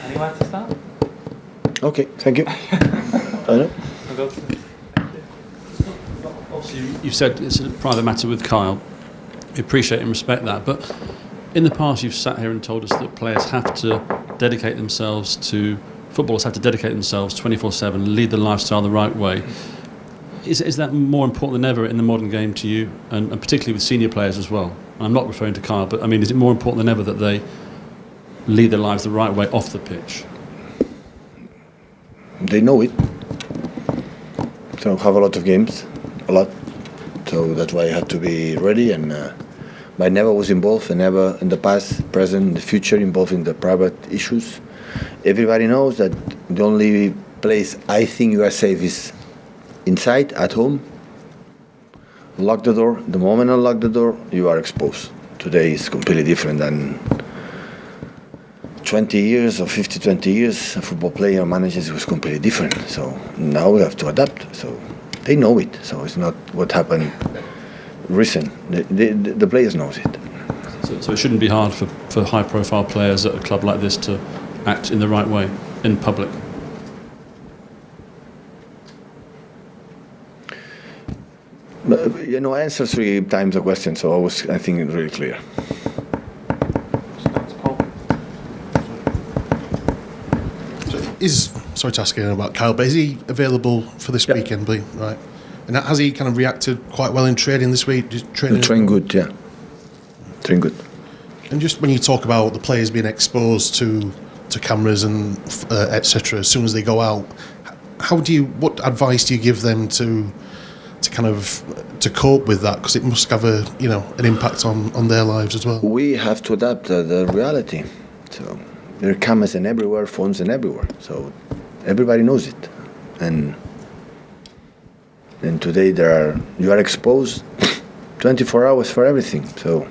Anywhere to start? Okay, thank you. Obviously, you've said it's a private matter with Kyle. We appreciate and respect that, but in the past you've sat here and told us that players have to dedicate themselves to, footballers have to dedicate themselves 24/7, lead the lifestyle the right way. Is that more important than ever in the modern game to you, and particularly with senior players as well? And I'm not referring to Kyle, but I mean, is it more important than ever that they lead their lives the right way off the pitch? They know it. So have a lot of games, a lot. So that's why I had to be ready. And but I never was involved, and never in the past, present, in the future involved in the private issues. Everybody knows that the only place I think you are safe is inside, at home. Lock the door. The moment I lock the door, you are exposed. Today is completely different than 20 years or 20 years. A football player manages was completely different. So now we have to adapt. So they know it. So it's not what happened recent. The players knows it. So it shouldn't be hard for high-profile players at a club like this to act in the right way in public. I answered 3 times the question, so I think it's really clear. Sorry to ask again about Kyle, but is he available for this weekend, Lee? Right. And has he kind of reacted quite well in training this week? Train good, yeah. Train good. And just when you talk about the players being exposed to cameras and etc. as soon as they go out, what advice do you give them to cope with that? Because it must have an impact on their lives as well. We have to adapt the reality. So there are cameras and everywhere, phones and everywhere. So everybody knows it, and today you are exposed 24 hours for everything. So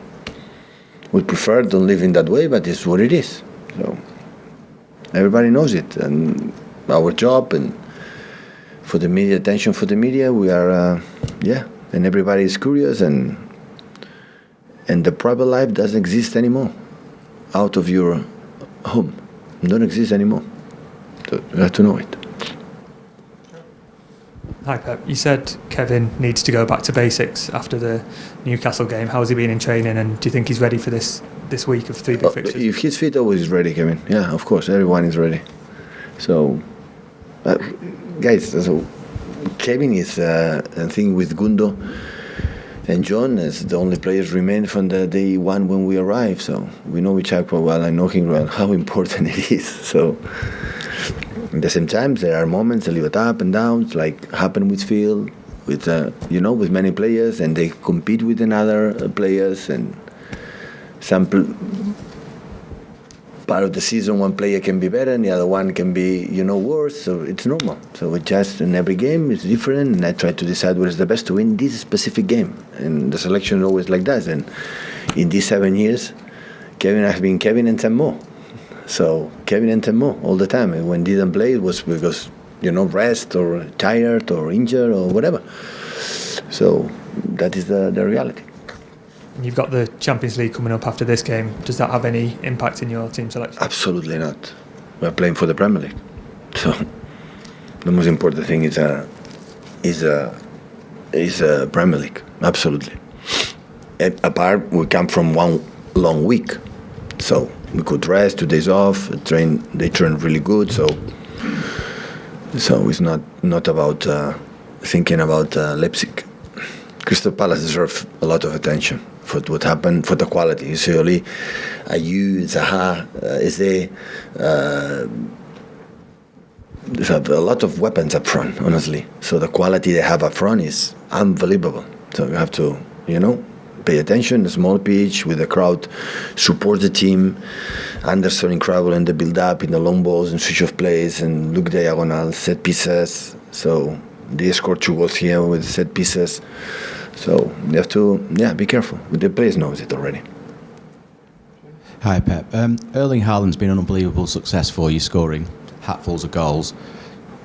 we prefer don't live in that way, but it's what it is. So everybody knows it, and our job and for the media, attention for the media, we are and everybody is curious, and the private life doesn't exist anymore out of your home. It don't exist anymore. So you have to know it. Hi Pep, you said Kevin needs to go back to basics after the Newcastle game. How has he been in training, and do you think he's ready for this week of 3 big fixtures? If he's fit, always ready, Kevin. Yeah, of course, everyone is ready. So, guys, so Kevin is a thing with Gundo and John as the only players remain from the day one when we arrived. So we know each other well. I know him well, how important it is. So at the same time, there are moments a little bit up and downs, like happen with Phil, with with many players, and they compete with another players, and some part of the season one player can be better and the other one can be worse. So it's normal. So it just in every game it's different, and I try to decide what is the best to win this specific game. And the selection is always like that. And in these 7 years, Kevin has been Kevin and 10 more. So Kevin and 10 more all the time. And when didn't play, it was because rest or tired or injured or whatever. So that is the reality. You've got the Champions League coming up after this game. Does that have any impact in your team selection? Absolutely not. We're playing for the Premier League. So the most important thing is a Premier League. Absolutely. And apart, we come from one long week, so we could rest, 2 days off. They train really good. So it's not about thinking about Leipzig. Crystal Palace deserve a lot of attention for what happened, for the quality. You see, only Ayew, Zaha, Eze, there's a lot of weapons up front, honestly. So the quality they have up front is unbelievable. So you have to, pay attention. The small pitch with the crowd, support the team. Anderson incredible in the build-up, in the long balls and switch of plays, and look diagonal, set pieces. So they scored 2 goals here with set pieces. So you have to, be careful. The players knows it already. Hi, Pep. Erling Haaland's been an unbelievable success for you, scoring hatfuls of goals.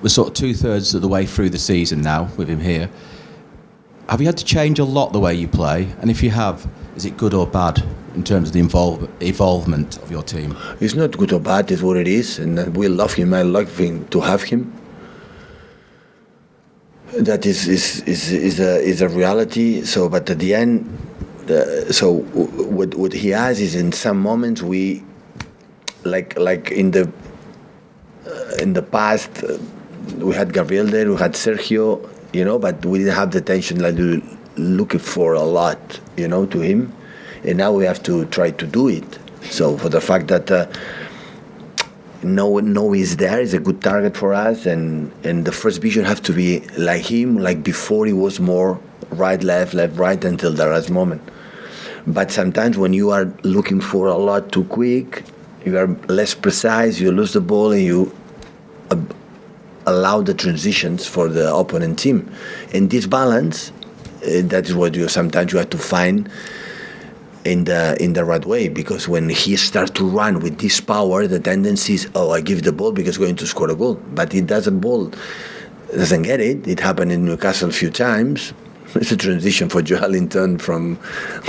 We're sort of 2/3 of the way through the season now with him here. Have you had to change a lot the way you play? And if you have, is it good or bad in terms of the involvement of your team? It's not good or bad, it's what it is, and we love him. I love him to have him. That is a reality. So, but at the end, what he has is in some moments we, like in the past, we had Gabriel there, we had Sergio, but we didn't have the attention like we were looking for a lot, to him, and now we have to try to do it. So for the fact that no he's there is a good target for us, and the first vision has to be like him, like before he was more right, left, right until the last moment. But sometimes when you are looking for a lot too quick, you are less precise, you lose the ball, and you allow the transitions for the opponent team. And this balance, that is what sometimes you have to find in the right way, because when he starts to run with this power, the tendency is, I give the ball because we're going to score a goal. But he doesn't get it. It happened in Newcastle a few times. It's a transition for Joe Allington from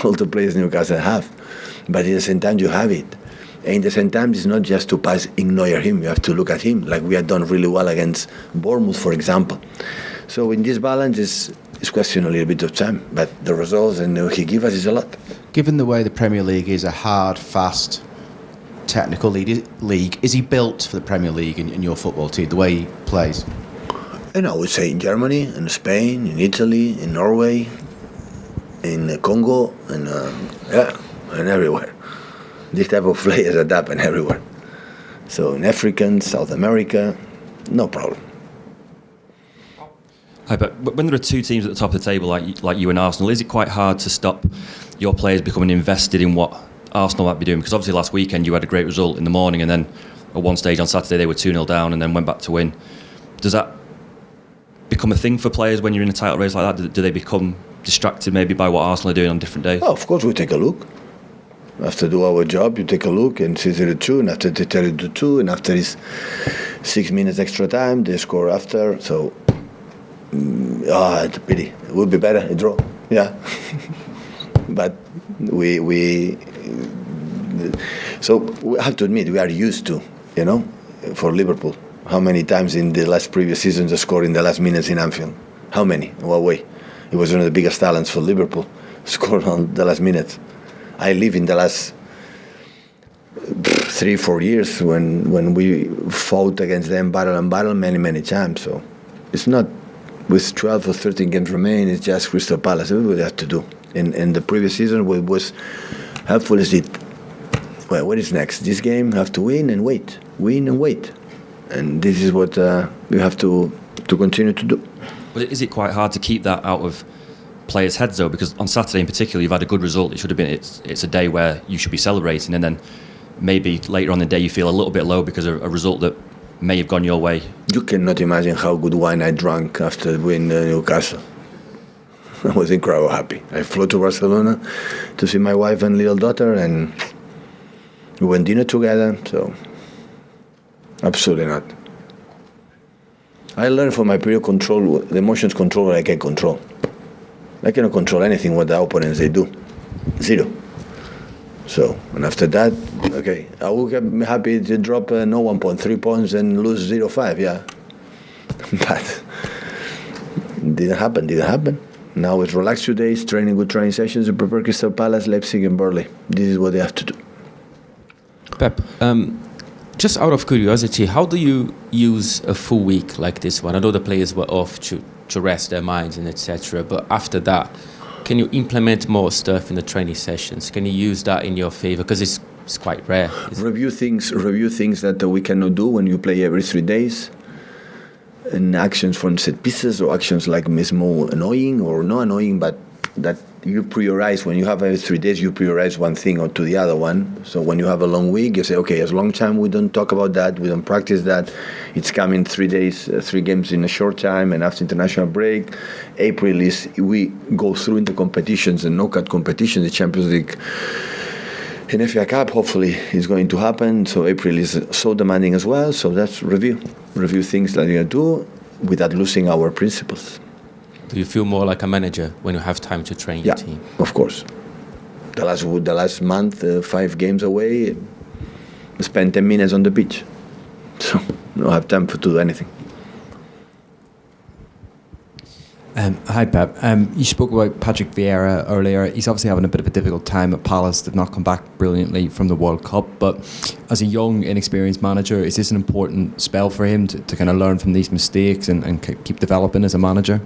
all the players Newcastle have. But at the same time, you have it. And at the same time, it's not just to pass, ignore him. You have to look at him, like we have done really well against Bournemouth, for example. So in this balance, it's question a little bit of time. But the results and he gives us is a lot. Given the way the Premier League is a hard, fast, technical league, is he built for the Premier League in your football team, the way he plays? And I would say in Germany, in Spain, in Italy, in Norway, in Congo, and everywhere. This type of players adapt and everywhere. So in Africa, South America, no problem. Hi, but when there are two teams at the top of the table like you and Arsenal, is it quite hard to stop your players becoming invested in what Arsenal might be doing? Because obviously last weekend you had a great result in the morning, and then at one stage on Saturday they were 2-0 down and then went back to win. Does that become a thing for players when you're in a title race like that? Do they become distracted maybe by what Arsenal are doing on different days? Oh, of course we take a look. After do our job, you take a look and see 0-2, and after they tell you to 2, and after it's 6 minutes extra time, they score after. So, it's a pity. It would be better a draw. Yeah, but so we have to admit we are used to, for Liverpool. How many times in the last previous seasons they scored in the last minutes in Anfield? How many? In what way? It was one of the biggest talents for Liverpool. Scored on the last minutes. I live in the last 3-4 years when we fought against them battle many times. So it's not with 12 or 13 games remain, it's just Crystal Palace. Everybody has to do. In the previous season, what was helpful is what is next? This game, have to win and wait. And this is what we have to continue to do. But is it quite hard to keep that out of players' heads though? Because on Saturday in particular, you've had a good result. It should have been. It's a day where you should be celebrating, and then maybe later on in the day you feel a little bit low because of a result that may have gone your way. You cannot imagine how good wine I drank after winning Newcastle. I was incredibly happy. I flew to Barcelona to see my wife and little daughter, and we went dinner together. So absolutely not. I learned from my period control, the emotions control what I can control. I cannot control anything what the opponents they do. Zero. So, and after that, okay, I would be happy to drop no 1.3 points and lose 0.5, yeah. But didn't happen. Now it's relaxed 2 days, training good training sessions to prepare Crystal Palace, Leipzig and Burnley. This is what they have to do. Pep, just out of curiosity, how do you use a full week like this one? I know the players were off to rest their minds and etc. But after that, can you implement more stuff in the training sessions? Can you use that in your favour? Because it's quite rare. Review things that we cannot do when you play every 3 days. And actions from set pieces or actions like more annoying or not annoying, but that you prioritize. When you have every 3 days, you prioritize one thing or to the other one. So when you have a long week, you say, okay, as long time we don't talk about that, we don't practice that. It's coming 3 days, 3 games in a short time, and after international break, April is we go through into competitions and knockout competitions, the Champions League and FA Cup. Hopefully, is going to happen. So April is so demanding as well. So that's review things that you do without losing our principles. Do you feel more like a manager when you have time to train your team? Of course. The last month, 5 games away, spent 10 minutes on the pitch. So I don't have time to do anything. Hi, Pep. You spoke about Patrick Vieira earlier. He's obviously having a bit of a difficult time at Palace. They've not come back brilliantly from the World Cup. But as a young, inexperienced manager, is this an important spell for him to kind of learn from these mistakes and keep developing as a manager?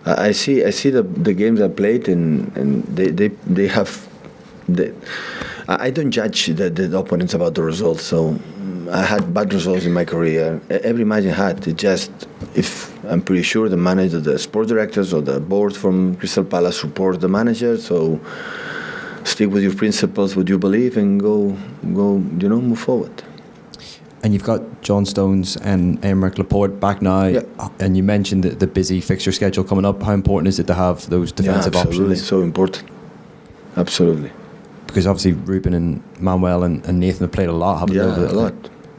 I see the games I played, and they have. I don't judge the opponents about the results. So I had bad results in my career. Every match I had, it just, if I'm pretty sure the manager, the sport directors or the board from Crystal Palace support the manager. So stick with your principles, what you believe, and go, move forward. And you've got John Stones and Aymeric Laporte back now. Yeah. And you mentioned the busy fixture schedule coming up. How important is it to have those defensive absolutely. options? So important. Absolutely. Because obviously Ruben and Manuel and Nathan have played a lot, haven't they? Yeah, a lot.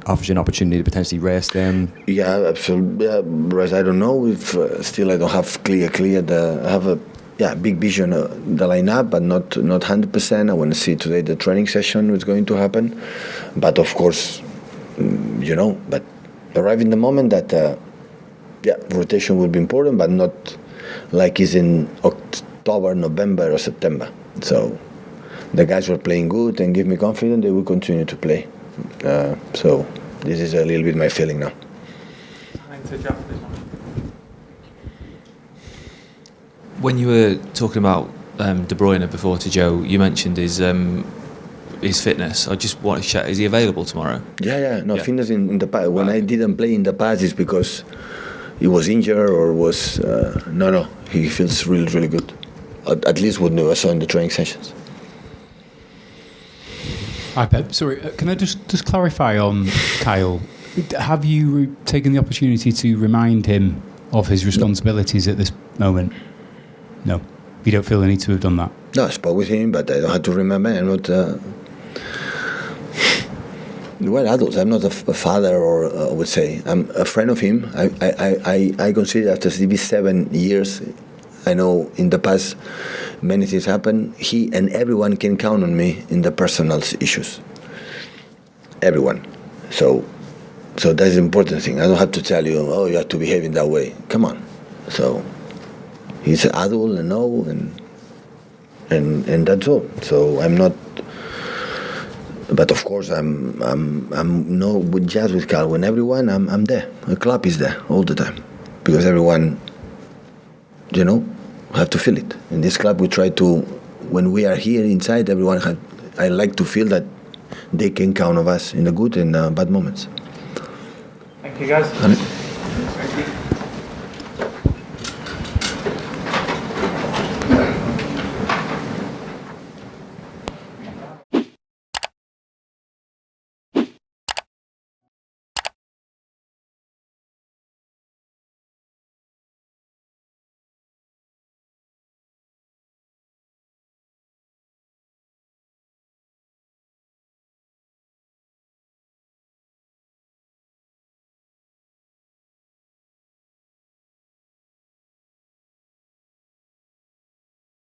Offers you an opportunity to potentially rest them. Yeah, absolutely. Rest. I don't know if still I don't have clear. I have a big vision of the lineup, but not 100%. I want to see today the training session what's going to happen. But of course, but arrive in the moment that rotation will be important, but not like it's in October, November, or September. So the guys were playing good and give me confidence they will continue to play. So this is a little bit my feeling now. When you were talking about De Bruyne before to Joe, you mentioned his fitness. I just want to check, is he available tomorrow? Fitness in the past. When I didn't play in the past, it's because he was injured or was... No, he feels really, really good. At least what I saw in the training sessions. Hi, Pep. Sorry, can I just clarify on Kyle? Have you taken the opportunity to remind him of his responsibilities at this moment? No. You don't feel the need to have done that? No, I spoke with him, but I don't have to remember. I'm not... we're adults. I'm not a father, or I would say. I'm a friend of him. I consider after these 7 years, I know in the past many things happen. He and everyone can count on me in the personal issues. Everyone. So that's the important thing. I don't have to tell you, you have to behave in that way. Come on. So he's an adult and know, and that's all. So I'm not. But of course I'm no with just with Carl. When everyone, I'm there. The club is there all the time, because everyone, have to feel it. In this club, we try to, when we are here inside, everyone I like to feel that they can count on us in the good and bad moments. Thank you, guys. Thank you.